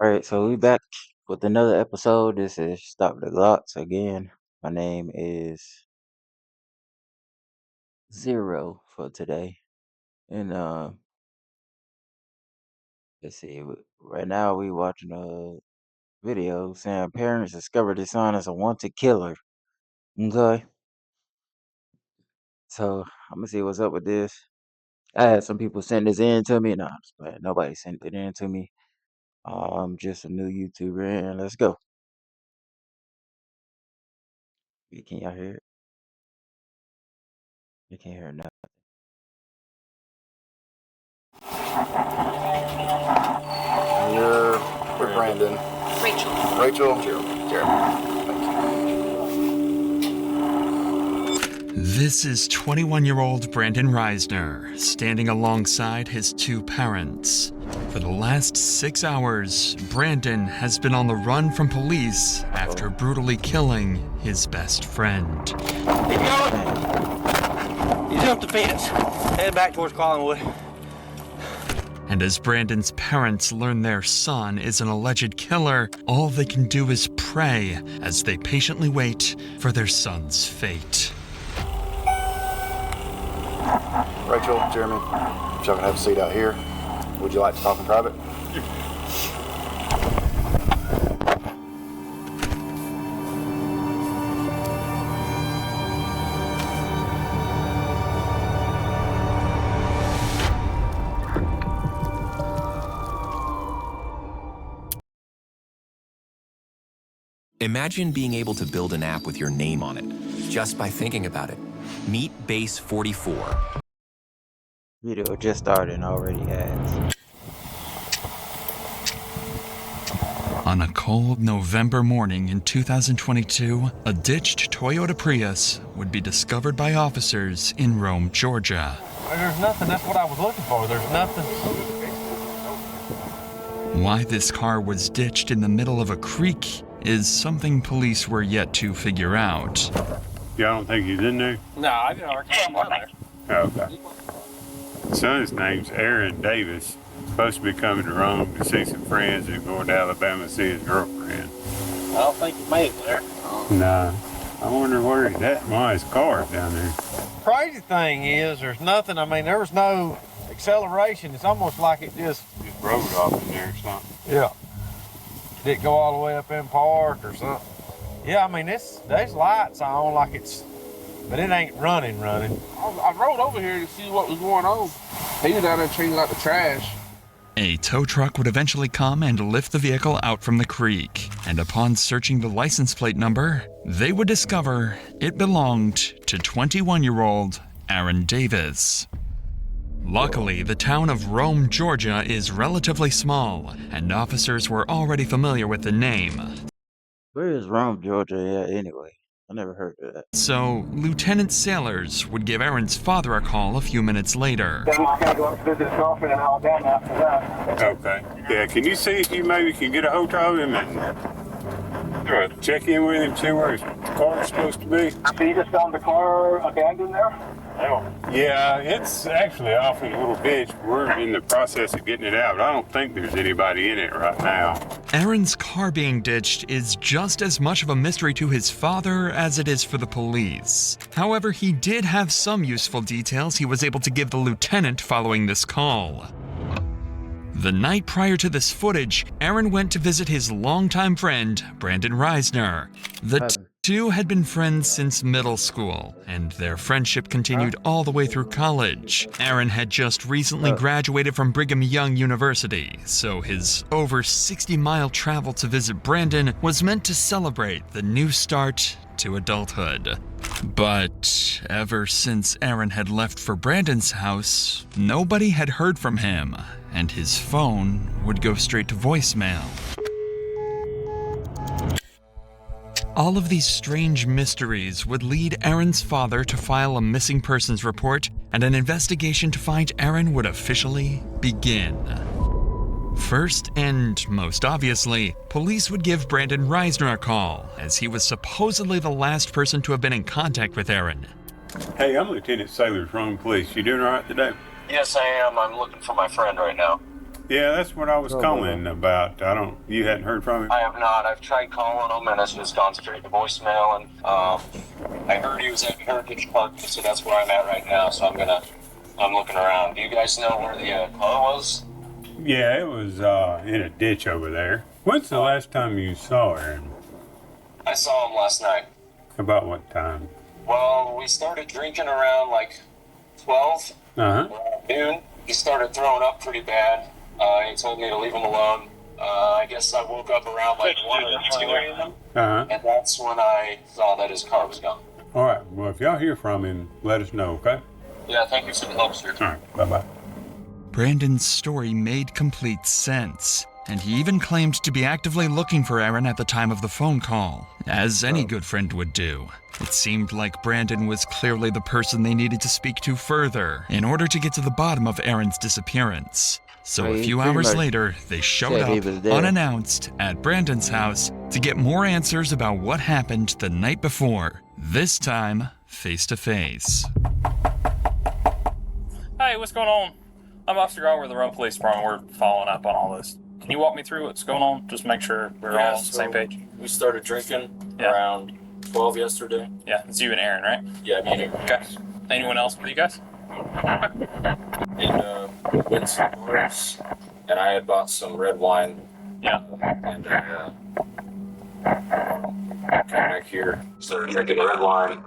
All right, so we back with another episode. This is Stop the Glots again. My name is Zero for today, and let's see. Right now, we watching a video saying parents discovered their son as a wanted killer. Okay, so I'm gonna see what's up with this. I had some people send this in to me. No, I'm just playing. Nobody sent it in to me. I'm just a new YouTuber, and let's go. Can y'all hear it? You can't hear it now. You're with Brandon. Rachel. Rachel. Jeremy. This is 21-year-old Brandon Reisner standing alongside his two parents. For the last 6 hours, Brandon has been on the run from police after brutally killing his best friend. Keep going. You jumped the fence. Head back towards Collingwood. And as Brandon's parents learn their son is an alleged killer, all they can do is pray as they patiently wait for their son's fate. Rachel, Jeremy, if y'all can have a seat out here. Would you like to talk in private? Imagine being able to build an app with your name on it, just by thinking about it. Meet Base 44. Video just started and already ads. On a cold November morning in 2022, a ditched Toyota Prius would be discovered by officers in Rome, Georgia. There's nothing. That's what I was looking for. There's nothing. Why this car was ditched in the middle of a creek is something police were yet to figure out. Y'all don't think he's in there? No, I didn't argue down there. Oh, okay. Son's name's Aaron Davis. Supposed to be coming to Rome to see some friends and going to Alabama to see his girlfriend. I don't think he made it there. Nah. I wonder where he's at. Why his car down there? Crazy thing is, there's nothing. I mean, there was no acceleration. It's almost like it just Rode off in there or something. yeah. Didn't go all the way up in park or something. Yeah, I mean, there's lights on like it's, but it ain't running. I rode over here to see what was going on. He was down there cleaning out the trash. A tow truck would eventually come and lift the vehicle out from the creek, and upon searching the license plate number, they would discover it belonged to 21-year-old Aaron Davis. Luckily, the town of Rome, Georgia is relatively small, and officers were already familiar with the name. Where is Rome, Georgia at anyway? I never heard of that. So, Lieutenant Sailors would give Aaron's father a call a few minutes later. Then I gotta go up to visit his girlfriend in Alabama after that. Okay. Yeah, can you see if you maybe can get a hold of him and check in with him, see where his car's supposed to be? So you just found the car abandoned there? Yeah, it's actually off in a little ditch. We're in the process of getting it out. I don't think there's anybody in it right now. Aaron's car being ditched is just as much of a mystery to his father as it is for the police. However, he did have some useful details he was able to give the lieutenant following this call. The night prior to this footage, Aaron went to visit his longtime friend, Brandon Reisner. The two had been friends since middle school, and their friendship continued all the way through college. Aaron had just recently graduated from Brigham Young University, so his over 60-mile travel to visit Brandon was meant to celebrate the new start to adulthood. But ever since Aaron had left for Brandon's house, nobody had heard from him, and his phone would go straight to voicemail. All of these strange mysteries would lead Aaron's father to file a missing persons report, and an investigation to find Aaron would officially begin. First, and most obviously, police would give Brandon Reisner a call, as he was supposedly the last person to have been in contact with Aaron. Hey, I'm Lieutenant Sailors, Rome Police. You doing all right today? Yes, I am. I'm looking for my friend right now. Yeah, that's what I was Go, calling Bubba. about. You hadn't heard from him? I have not. I've tried calling him, and it's just gone straight to voicemail. And I heard he was at Heritage Park, so that's where I'm at right now. So I'm looking around. Do you guys know where the car was? Yeah, it was in a ditch over there. When's the last time you saw Aaron? I saw him last night. About what time? Well, we started drinking around like 12, Uh-huh. noon. He started throwing up pretty bad. He told me to leave him alone. I guess I woke up around like 1 or 2 a.m. Uh-huh. And that's when I saw that his car was gone. All right. Well, if y'all hear from him, let us know, okay? Yeah, thank you for the help, sir. All right. Bye-bye. Brandon's story made complete sense, and he even claimed to be actively looking for Aaron at the time of the phone call, as any good friend would do. It seemed like Brandon was clearly the person they needed to speak to further in order to get to the bottom of Aaron's disappearance. So Well, a he few pretty hours much later, they showed said he up was there. unannounced at Brandon's house to get more answers about what happened the night before, this time face to face. Hey, what's going on? I'm Officer Grant with the Rome Police Department. We're following up on all this. Can you walk me through what's going on? Just make sure we're all on the same page. We started drinking Yeah. around 12 yesterday. Yeah, it's you and Aaron, right? Yeah, me and Aaron. Okay. Anyone else with you guys? And we went to some bars, and I had bought some red wine. Yeah. And came back here, started drinking red wine.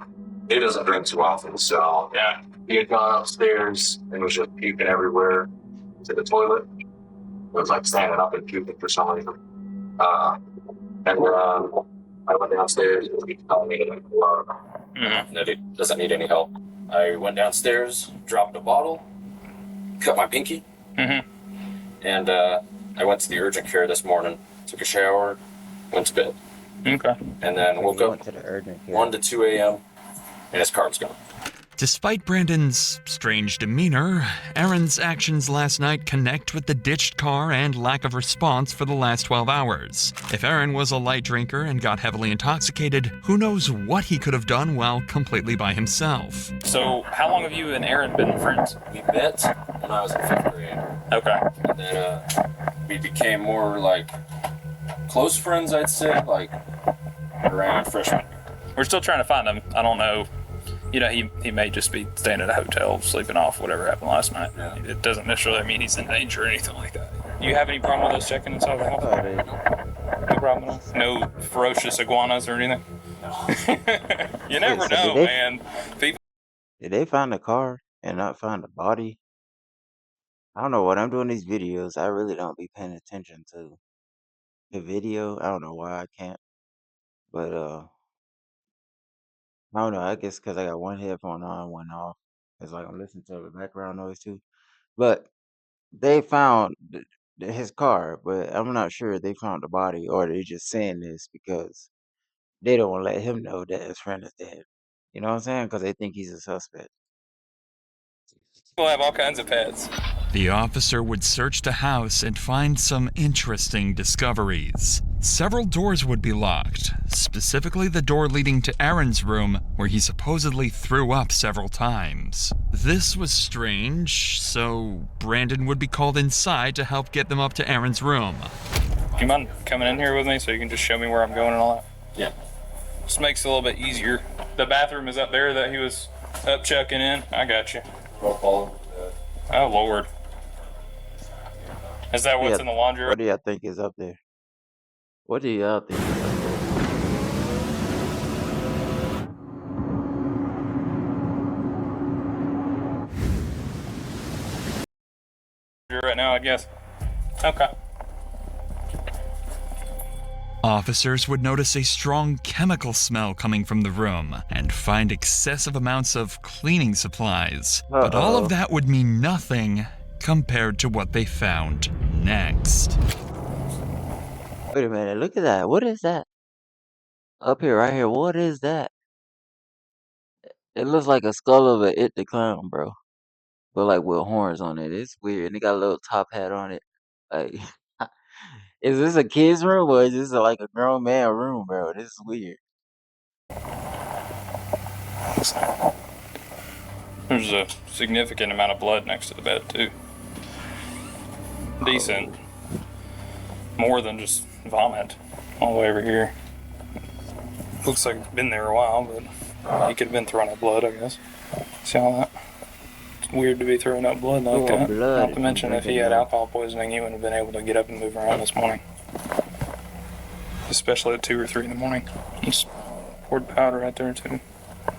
He doesn't drink too often, so Yeah. he had gone upstairs and was just puking everywhere to the toilet. It was like standing up and puking for some reason. I went downstairs and he told me that he doesn't need any help. I went downstairs, dropped a bottle, cut my pinky, and I went to the urgent care this morning, took a shower, went to bed. Okay. And then woke He up went to the urgent care. 1 to 2 a.m. and his car was gone. Despite Brandon's strange demeanor, Aaron's actions last night connect with the ditched car and lack of response for the last 12 hours. If Aaron was a light drinker and got heavily intoxicated, who knows what he could have done while completely by himself. So, how long have you and Aaron been friends? We met when I was in 5th grade. Okay. And then we became more like close friends, I'd say, like around freshman year. We're still trying to find him. I don't know. You know, he may just be staying at a hotel, sleeping off whatever happened last night. Yeah. It doesn't necessarily mean he's in danger or anything like that. You have any problem with us checking inside the house? Oh, dude. No problem at all? No ferocious iguanas or anything? You never So did know, they- man. People. Did they find the car and not find the body? I don't know. When I'm doing these videos, I really don't be paying attention to the video. I don't know why I can't. But I don't know. I guess because I got one headphone on, one off. It's like I'm listening to the background noise too. But they found his car, but I'm not sure they found the body or they just saying this because they don't want to let him know that his friend is dead. You know what I'm saying? Because they think he's a suspect. People have all kinds of pets. The officer would search the house and find some interesting discoveries. Several doors would be locked, specifically the door leading to Aaron's room, where he supposedly threw up several times. This was strange, so Brandon would be called inside to help get them up to Aaron's room. Do you mind coming in here with me so you can just show me where I'm going and all that? Yeah. Just makes it a little bit easier. The bathroom is up there that he was up checking in. I got you. Roll call. Oh, Lord. Is that what's Yeah. in the laundry room? What do y'all think is up there? What do y'all think is up Right now, I guess. Okay. Officers would notice a strong chemical smell coming from the room and find excessive amounts of cleaning supplies. But all Uh-oh. of that would mean nothing compared to what they found next. Wait a minute, look at that. What is that? Up here, right here, what is that? It looks like a skull of a It the Clown, bro. But like with horns on it. It's weird. And it got a little top hat on it. Like, is this a kid's room or is this like a grown man room, bro? This is weird. There's a significant amount of blood next to the bed, too. decent. More than just vomit all the way over here. Looks like it's been there a while, but he could have been throwing up blood, I guess. See all that? It's weird to be throwing up blood like that. Not to mention if he had alcohol poisoning, he wouldn't have been able to get up and move around this morning. Especially at 2 or 3 in the morning. Just poured powder right there, too.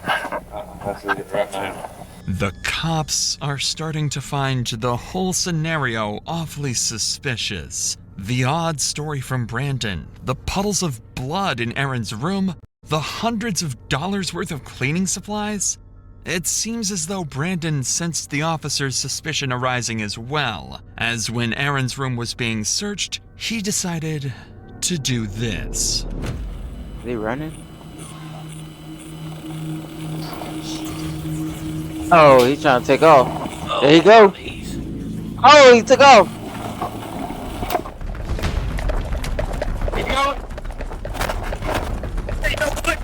That's it right now. The cops are starting to find the whole scenario awfully suspicious. The odd story from Brandon, the puddles of blood in Aaron's room, the hundreds of dollars worth of cleaning supplies. It seems as though Brandon sensed the officer's suspicion arising as well, as when Aaron's room was being searched, he decided to do this. Are they running? Oh, he's trying to take off. There you go. Oh, he took off. Keep going. Hey, no, quick.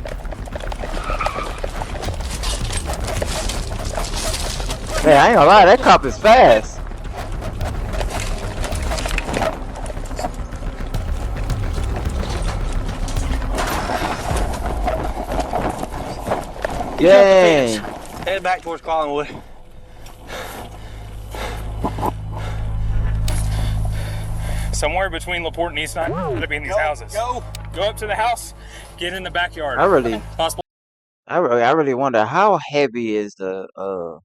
Man, I ain't gonna lie, that cop is fast. Yay! Head back towards Collinwood. Somewhere between LaPorte and Eastside, gotta be in these houses. Go up to the house, get in the backyard. I really wonder how heavy is the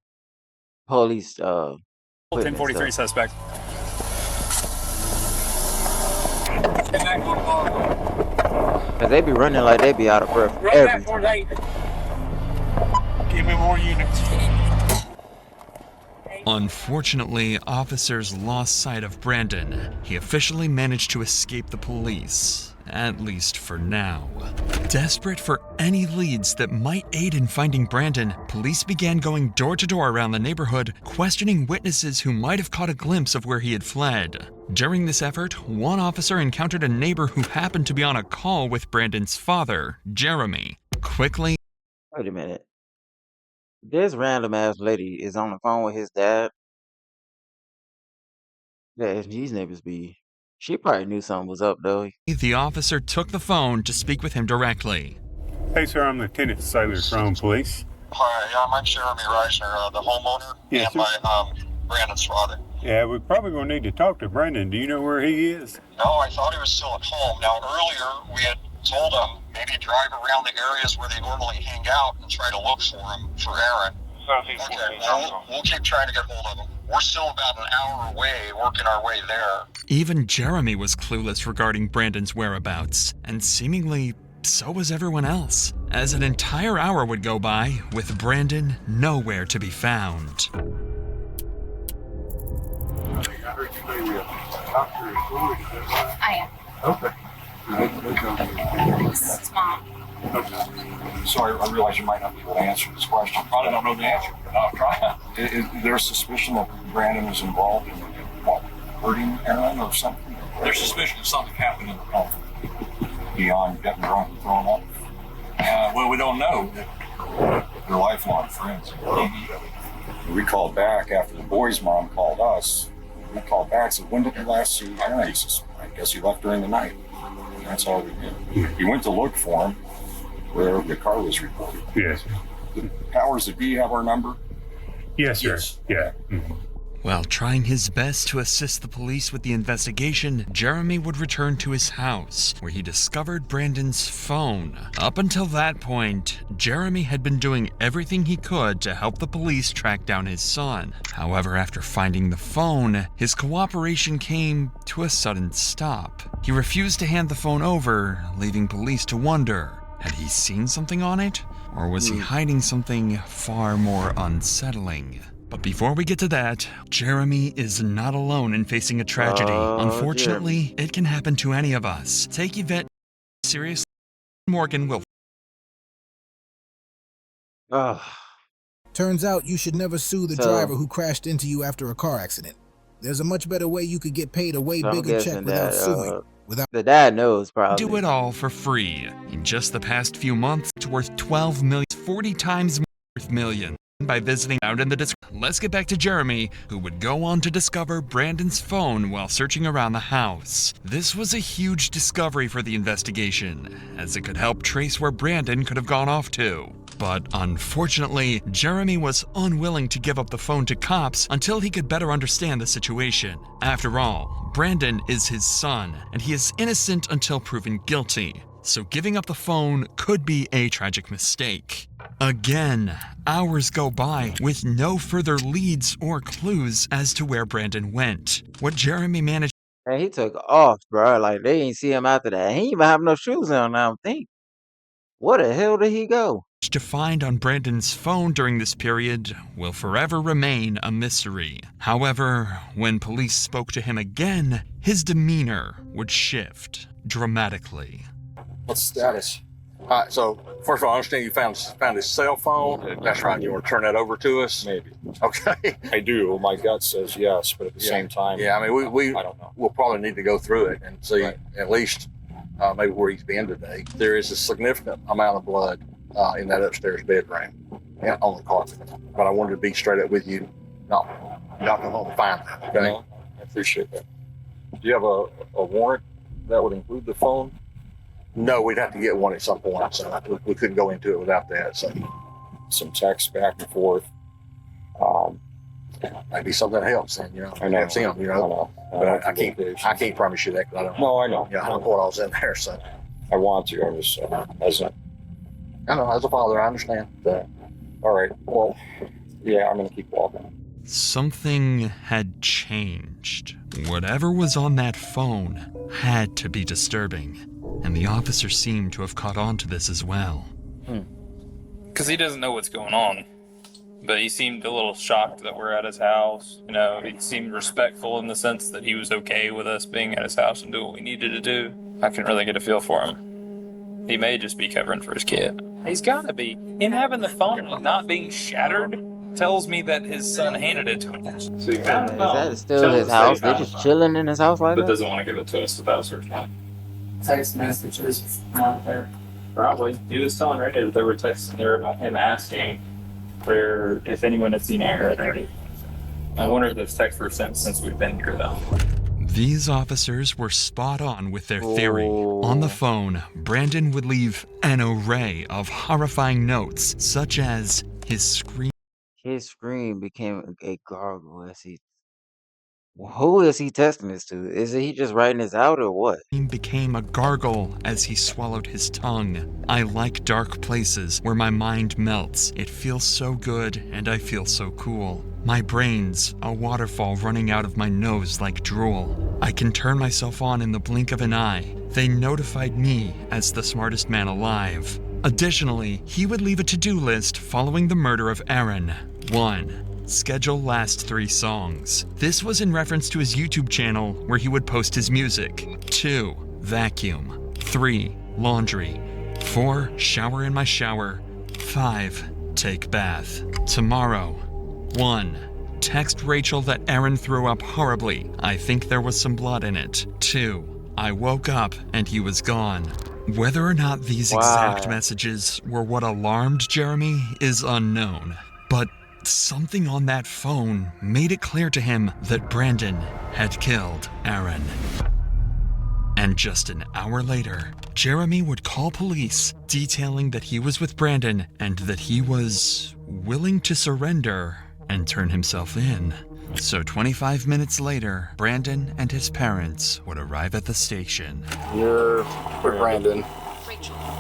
police 1043 suspect. Cause they be running like they be out of breath every time. Give me more units. Unfortunately, officers lost sight of Brandon. He officially managed to escape the police, at least for now. Desperate for any leads that might aid in finding Brandon, police began going door to door around the neighborhood, questioning witnesses who might have caught a glimpse of where he had fled. During this effort, one officer encountered a neighbor who happened to be on a call with Brandon's father, Jeremy. Quickly, Wait a minute. This random ass lady is on the phone with his dad. Yeah, these neighbors be. She probably knew something was up though. the officer took the phone to speak with him directly. Hey, sir, I'm Lieutenant Sailor from Police. Hi, I'm Jeremy Reisner, the homeowner, Yes, and my Brandon's father. Yeah, we're probably going to need to talk to Brandon. Do you know where he is? No, I thought he was still at home. Now, earlier we had told him maybe drive around the areas where they normally hang out and try to look for him, for Aaron. Okay, well, we'll keep trying to get hold of him. We're still about an hour away, working our way there. Even Jeremy was clueless regarding Brandon's whereabouts, and seemingly so was everyone else, as an entire hour would go by with Brandon nowhere to be found. I am. Okay. This is Mom. Sorry, I realize you might not be able to answer this question. Probably don't know the answer, but I'll try. Is there suspicion that Brandon was involved in what, hurting Aaron or something? There's suspicion that something happened in the home. Beyond getting drunk and throwing up? Well, we don't know. They're lifelong friends. We called back after the boy's mom called us. We called back and said, when did you last see Aaron? He says, I guess he left during the night. And that's all we did. He went to look for him where the car was reported. Yes. The powers that be have our number? Yes, sir. Yes. Yeah. Mm-hmm. While trying his best to assist the police with the investigation, Jeremy would return to his house, where he discovered Brandon's phone. Up until that point, Jeremy had been doing everything he could to help the police track down his son. However, after finding the phone, his cooperation came to a sudden stop. He refused to hand the phone over, leaving police to wonder, had he seen something on it? Or was he hiding something far more unsettling? But before we get to that, Jeremy is not alone in facing a tragedy. Unfortunately, it can happen to any of us. Take Yvette seriously. Morgan will. Turns out you should never sue the driver who crashed into you after a car accident. There's a much better way you could get paid a way bigger check without suing. The dad knows probably. Do it all for free. In just the past few months, it's worth $12 million, 40 times more worth millions. by visiting out in the description. Let's get back to Jeremy, who would go on to discover Brandon's phone while searching around the house. This was a huge discovery for the investigation, as it could help trace where Brandon could have gone off to. But unfortunately, Jeremy was unwilling to give up the phone to cops until he could better understand the situation. After all, Brandon is his son, and he is innocent until proven guilty. So giving up the phone could be a tragic mistake. Again, hours go by with no further leads or clues as to where Brandon went. What Jeremy managed And he took off, bro. Like, they ain't see him after that. He ain't even have no shoes on, I don't think. Where the hell did he go? to find on Brandon's phone during this period will forever remain a mystery. However, when police spoke to him again, his demeanor would shift dramatically. What's the status? All right, so first of all, I understand you found his cell phone. That's right. You want to turn that over to us? Maybe. Okay. I do. My gut says yes, but at the same time, I mean, I don't know. We'll probably need to go through it and see at least maybe where he's been today. There is a significant amount of blood in that upstairs bedroom on the carpet. But I wanted to be straight up with you. Not go home and find that. Okay. No, I appreciate that. Do you have a warrant that would include the phone? No, we'd have to get one at some point, so we couldn't go into it without that. So, some text back and forth. Maybe something helps, and I know it's him, but I can't promise you that. I don't. No, I know. I don't know what all's in there, so I want to. I just I know, as a father, I understand that. All right. Well, I'm gonna keep walking. Something had changed. Whatever was on that phone had to be disturbing. And the officer seemed to have caught on to this as well. Because he doesn't know what's going on. But he seemed a little shocked that we're at his house. He seemed respectful in the sense that he was okay with us being at his house and doing what we needed to do. I couldn't really get a feel for him. He may just be covering for his kid. He's gotta be. Him having the phone and not being shattered tells me that his son handed it to him. So is that still his house? They're just chilling in his house like that? But doesn't want to give it to us without searching it. Text messages not there. Probably. He was telling Reddit that there were texts in there about him asking for if anyone had seen Aaron. I wonder if those texts were sent since we've been here, though. These officers were spot on with their theory. On the phone, Brandon would leave an array of horrifying notes, such as his scream. His scream became a gargle as he... Who is he testing this to? Is he just writing this out or what? Became a gargle as he swallowed his tongue. I like dark places where my mind melts. It feels so good and I feel so cool. My brain's a waterfall running out of my nose like drool. I can turn myself on in the blink of an eye. They notified me as the smartest man alive. Additionally, he would leave a to-do list following the murder of Aaron. 1. Schedule last 3 songs. This was in reference to his YouTube channel where he would post his music. 2. Vacuum. 3. Laundry. 4. Shower in my shower. 5. Take bath. Tomorrow. 1. Text Rachel that Aaron threw up horribly. I think there was some blood in it. 2. I woke up and he was gone. Whether or not these exact messages were what alarmed Jeremy is unknown. But something on that phone made it clear to him that Brandon had killed Aaron. And just an hour later, Jeremy would call police, detailing that he was with Brandon and that he was willing to surrender and turn himself in. So 25 minutes later, Brandon and his parents would arrive at the station. You're with Brandon.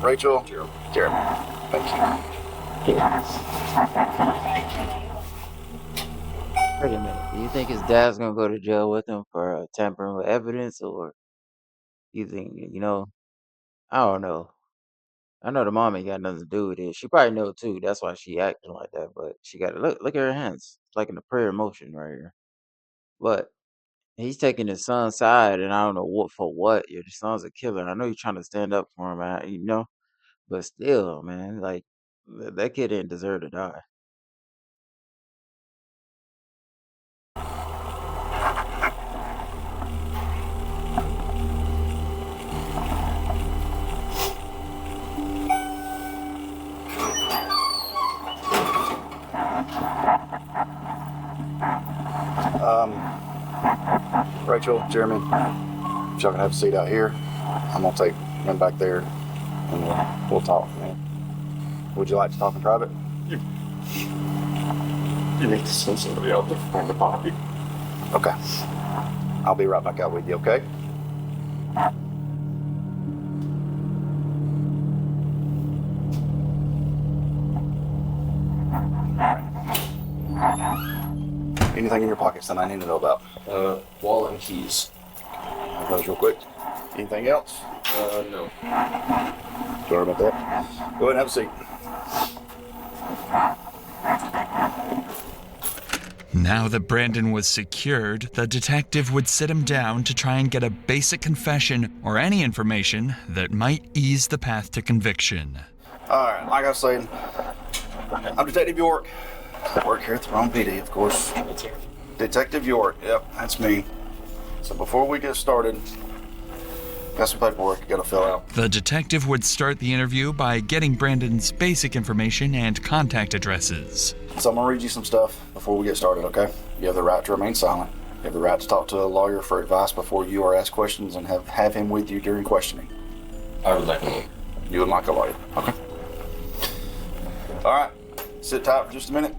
Rachel? Jeremy. Thank you. Wait a minute. Do you think his dad's gonna go to jail with him for tampering with evidence, or you think, I don't know. I know the mom ain't got nothing to do with it. She probably know too. That's why she acting like that. But she got to look at her hands, it's like in a prayer motion right here. But he's taking his son's side, and I don't know what for what. Your son's a killer. I know you're trying to stand up for him, man. But still, man, like that kid didn't deserve to die. Rachel, Jeremy, if y'all can have a seat out here, I'm gonna take him back there and we'll talk, man. Would you like to talk in private? You need to send somebody out to find the body. Okay. I'll be right back out with you, okay? Anything in your pockets that I need to know about? Wallet and keys. I'll those real quick. Anything else? No. Sorry about that. Go ahead and have a seat. Now that Brandon was secured, the detective would sit him down to try and get a basic confession or any information that might ease the path to conviction. All right, like I was saying, I'm Detective York. I work here at the wrong PD, of course. Detective York, yep, that's me. So before we get started, got some paperwork you gotta fill out. The detective would start the interview by getting Brandon's basic information and contact addresses. So I'm gonna read you some stuff before we get started, okay? You have the right to remain silent. You have the right to talk to a lawyer for advice before you are asked questions and have him with you during questioning. I would like a lawyer. You would like a lawyer, okay? All right, sit tight for just a minute.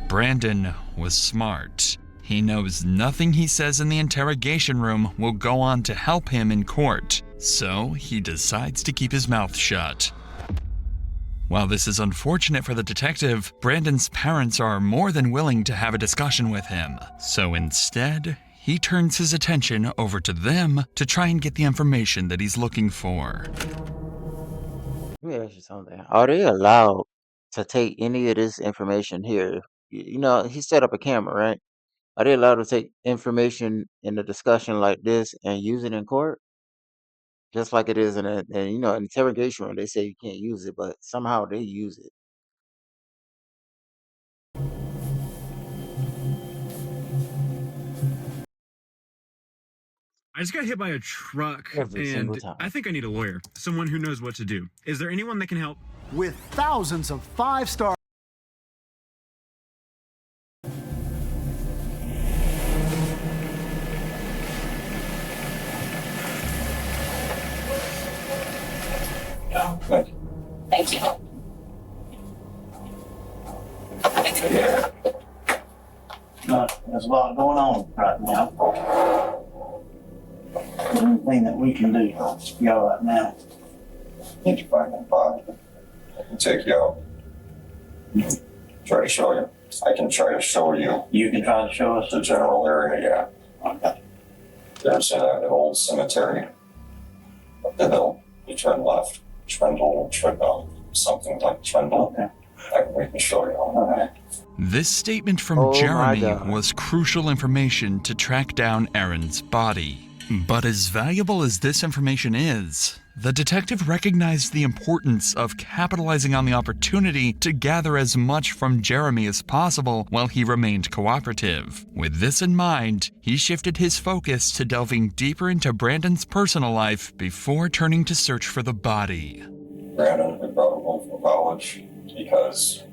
Brandon was smart. He knows nothing he says in the interrogation room will go on to help him in court, so he decides to keep his mouth shut. While this is unfortunate for the detective, Brandon's parents are more than willing to have a discussion with him. So instead, he turns his attention over to them to try and get the information that he's looking for. Let me ask you something. Are they allowed to take any of this information here? You know, he set up a camera, right? Are they allowed to take information in a discussion like this and use it in court? Just like it is in an interrogation room, they say you can't use it, but somehow they use it. I just got hit by a truck, Every single and time. I think I need a lawyer, someone who knows what to do. Is there anyone that can help? With thousands of five-star Thank you. There's a lot going on right now. Anything that we can do to help y'all right now. Need you find that body. I can take you out. Try to show you. I can try to show you. You can try to show us The general area, yeah. Okay. There's an old cemetery up the hill. You turn left. Something like Trendle. Okay. We can show you all that. This statement from Oh my Jeremy God. was crucial information to track down Aaron's body. But as valuable as this information is, the detective recognized the importance of capitalizing on the opportunity to gather as much from Jeremy as possible while he remained cooperative. With this in mind, he shifted his focus to delving deeper into Brandon's personal life before turning to search for the body. Brandon, we brought him home from college because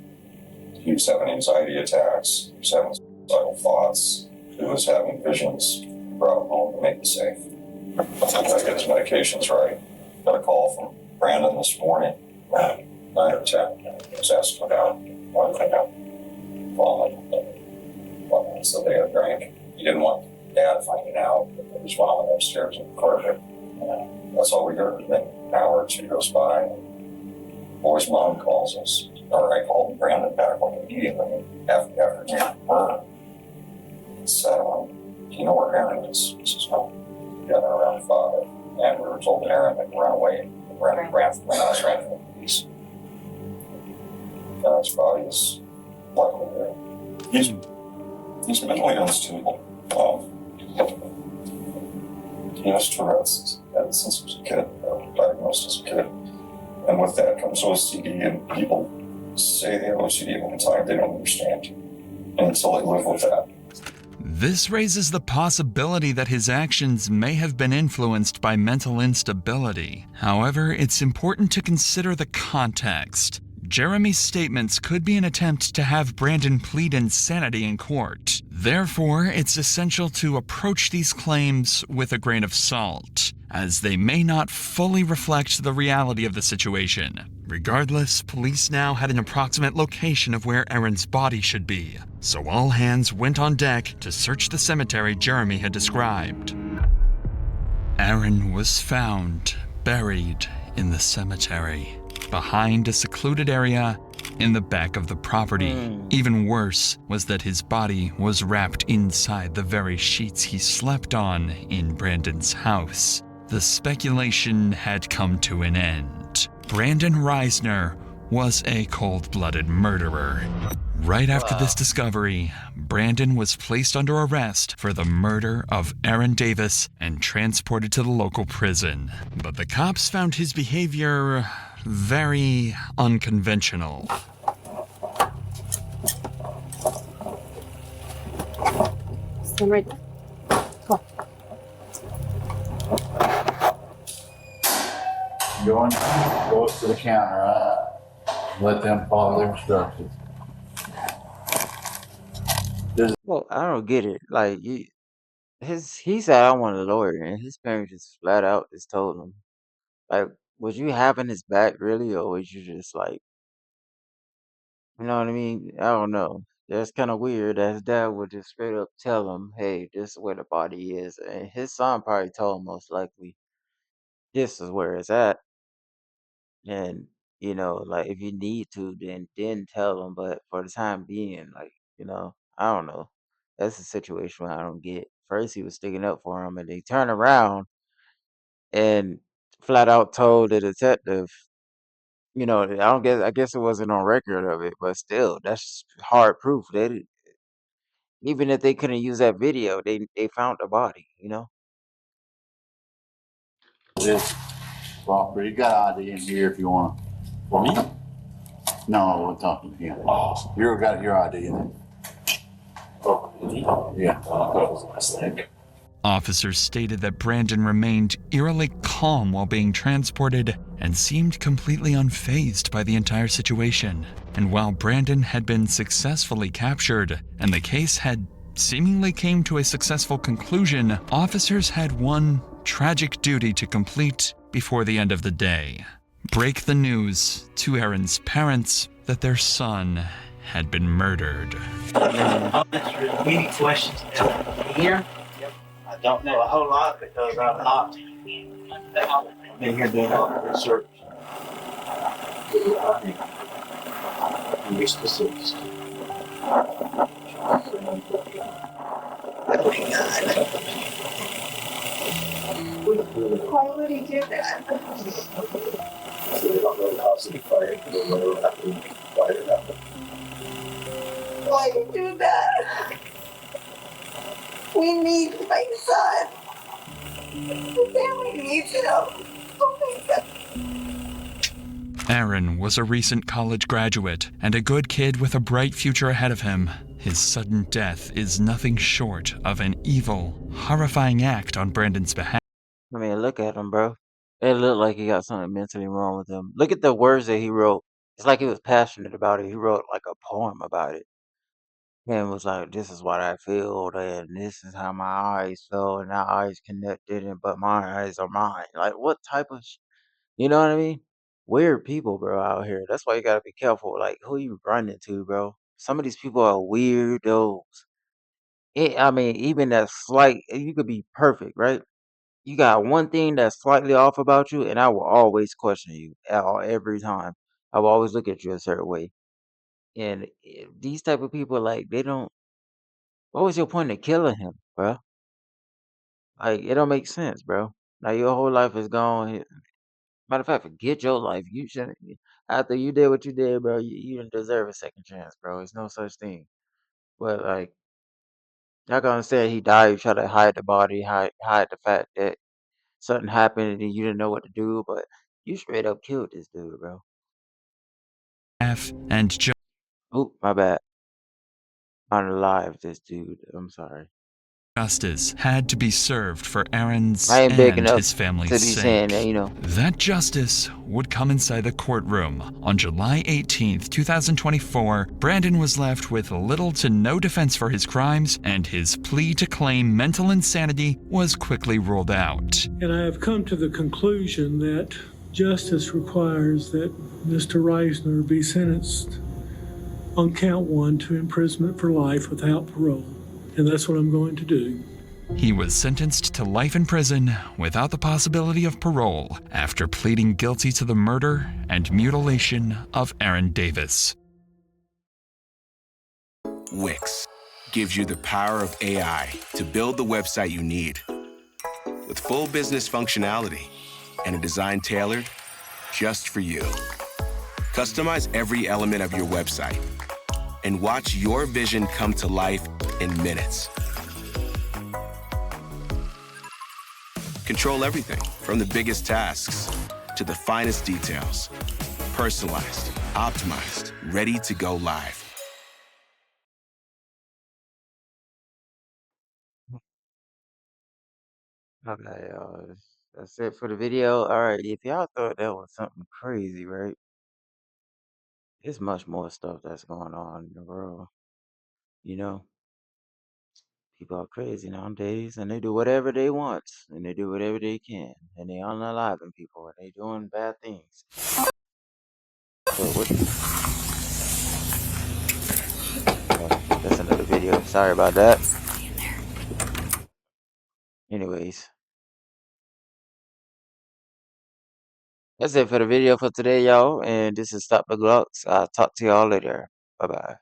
he was having anxiety attacks, he was having suicidal thoughts, he was having visions. We brought him home to make him safe. I gotta get his medications right. Got a call from Brandon this morning at 9 or 10. He was asking about one thing out. Vomiting. So they had a drink. He didn't want Dad finding out that there was vomiting upstairs in the corridor. That's all we heard. And then an hour or two goes by, and boy's mom calls us. Or I called Brandon back like immediately after getting her. He said, do you know where Aaron is? He says, no. Together around 5. And we were told Aaron had run away. Ran from the police. Aaron's body is luckily there. He's mentally unstable. He has Tourette's since he was a kid, diagnosed as a kid. And with that comes OCD, and people say they have OCD all the time. They don't understand until they live with that. This raises the possibility that his actions may have been influenced by mental instability. However, it's important to consider the context. Jeremy's statements could be an attempt to have Brandon plead insanity in court. Therefore, it's essential to approach these claims with a grain of salt, as they may not fully reflect the reality of the situation. Regardless, police now had an approximate location of where Aaron's body should be, so all hands went on deck to search the cemetery Jeremy had described. Aaron was found buried in the cemetery, behind a secluded area in the back of the property. Even worse was that his body was wrapped inside the very sheets he slept on in Brandon's house. The speculation had come to an end. Brandon Reisner was a cold-blooded murderer. Right after this discovery, Brandon was placed under arrest for the murder of Aaron Davis and transported to the local prison. But the cops found his behavior very unconventional. Stand right there. Come Go up to the counter, right? Let them follow their instructions. Well, I don't get it. Like he said I want a lawyer, and his parents just flat out just told him, like, was you having his back really, or was you just like, you know what I mean? I don't know. That's kind of weird that his dad would just straight up tell him, hey, this is where the body is, and his son probably told him most likely this is where it's at, and like if you need to, then tell him. But for the time being, like, I don't know. That's a situation I don't get. First, he was sticking up for him, and they turned around and flat out told the detective, I guess it wasn't on record of it, but still, that's hard proof. Even if they couldn't use that video, they found the body. This property. You got ID in here if you want. For me? No, we're talking to him. Oh. You got your ID in there. Oh, yeah. Officers stated that Brandon remained eerily calm while being transported and seemed completely unfazed by the entire situation. And while Brandon had been successfully captured and the case had seemingly came to a successful conclusion, officers had one tragic duty to complete before the end of the day: break the news to Aaron's parents that their son had been murdered. Many questions here. I don't know a whole lot because I'm not been here doing all the research. Be specifics. Why would he do that? Why you do that? We need my son. The family needs him. Oh my God. Aaron was a recent college graduate and a good kid with a bright future ahead of him. His sudden death is nothing short of an evil, horrifying act on Brandon's behalf. I mean, look at him, bro. It looked like he got something mentally wrong with him. Look at the words that he wrote. It's like he was passionate about it. He wrote like a poem about it. And was like, this is what I feel, and this is how my eyes feel, and our eyes connected, and but my eyes are mine. Like, what type of, you know what I mean? Weird people, bro, out here. That's why you gotta be careful, like, who you run into, bro. Some of these people are weirdos. I mean, even that slight, you could be perfect, right? You got one thing that's slightly off about you, and I will always question you every time. I will always look at you a certain way. And these type of people, like, they don't. What was your point of killing him, bro? Like, it don't make sense, bro. Now your whole life is gone. Matter of fact, forget your life. You shouldn't. After you did what you did, bro, you didn't deserve a second chance, bro. There's no such thing. But like, y'all gonna say he died. You try to hide the body, hide the fact that something happened and you didn't know what to do. But you straight up killed this dude, bro. And Oop, my bad. Unalive this dude. I'm sorry. Justice had to be served for Aaron's I ain't big and enough his family's to be saying that, sake. you know. That justice would come inside the courtroom. On July 18th, 2024, Brandon was left with little to no defense for his crimes, and his plea to claim mental insanity was quickly ruled out. And I have come to the conclusion that justice requires that Mr. Reisner be sentenced on count 1 to imprisonment for life without parole. And that's what I'm going to do. He was sentenced to life in prison without the possibility of parole after pleading guilty to the murder and mutilation of Aaron Davis. Wix gives you the power of AI to build the website you need. With full business functionality and a design tailored just for you. Customize every element of your website and watch your vision come to life in minutes. Control everything from the biggest tasks to the finest details. Personalized, optimized, ready to go live. Okay, y'all. That's it for the video. Alright, if y'all thought that was something crazy, right? There's much more stuff that's going on in the world. You know? People are crazy nowadays, and they do whatever they want, and they do whatever they can, and they unaliving people, and they doing bad things. But what? That's another video. Sorry about that. Anyways, that's it for the video for today, y'all. And this is Stop the Glocks. I'll talk to y'all later. Bye bye.